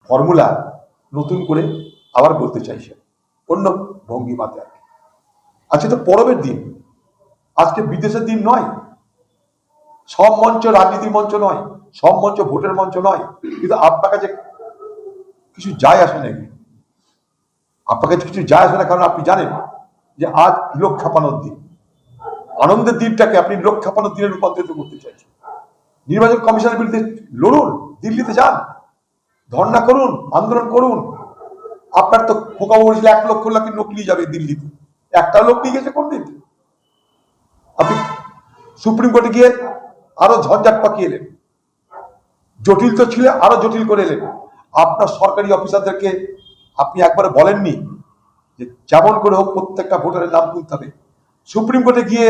Formula নতুন করে আবার বলতে চাইছেন অন্য ভঙ্গিমাতে আর কি। আজকে তো পরবের দিন, আজকে বিদেশের দিন নয়, সব মঞ্চ রাজনীতির মঞ্চ নয়, সব মঞ্চ ভোটের মঞ্চ নয়, কিন্তু আপনার কাছে কিছু যায় আসে নাকি? আপনার কাছে কিছু যায় আসে না, কারণ আপনি জানেন যে আজ লোক খেপানোর দিন। আনন্দের দিনটাকে আপনি লোক খেপানোর দিনে রূপান্তরিত করতে চাইছেন। নির্বাচন কমিশনের বিরুদ্ধে লড়ুন, দিল্লিতে যান, ধর্ণা করুন, আন্দোলন করুন। আপনার তো খোকা বলেছিল 1 লক্ষ লোক নিয়ে যাবে দিল্লিতে, একটা লোক নিয়ে গেছে কোন দিন? আপনি সুপ্রিম কোর্টে গিয়ে আরো ঝঞ্ঝাট পাকিয়ে এলেন, জটিল তো ছিল আরো জটিল করে এলেন। আপনার সরকারি অফিসারদেরকে আপনি একবারে বলেননি যে যেমন করে হোক প্রত্যেকটা ভোটারের নাম তুলতে হবে। সুপ্রিম কোর্টে গিয়ে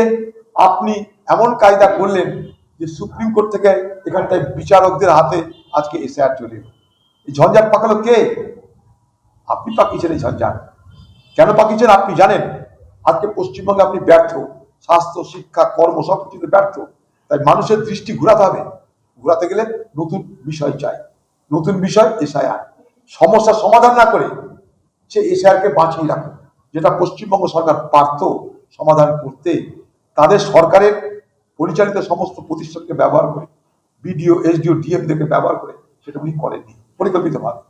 আপনি এমন কায়দা করলেন যে সুপ্রিম কোর্ট থেকে এখানটায় বিচারকদের হাতে আজকে এসআইআর চলে এলো। এই ঝঞ্ঝাট পাকালো কে? আপনি পাকিয়েছেন এই ঝঞ্ঝাট। কেন পাকিয়েছেন আপনি জানেন। আজকে পশ্চিমবঙ্গে আপনি ব্যর্থ, স্বাস্থ্য, শিক্ষা, কর্ম সবকিছুতে ব্যর্থ। তাই মানুষের দৃষ্টি ঘোরাতে হবে। ঘোরাতে গেলে নতুন বিষয় চাই, নতুন বিষয় এসআইআর। সমস্যার সমাধান না করে সে এসআইআরকে বাঁচিয়ে রাখে, যেটা পশ্চিমবঙ্গ সরকার পারত সমাধান করতে। তাদের সরকারের পরিচালিত সমস্ত প্রতিষ্ঠানকে ব্যবহার করে, বিডিও, এসডিও, ডিএম দেরকে ব্যবহার করে সেটা উনি করেননি পরিকল্পিতভাবে।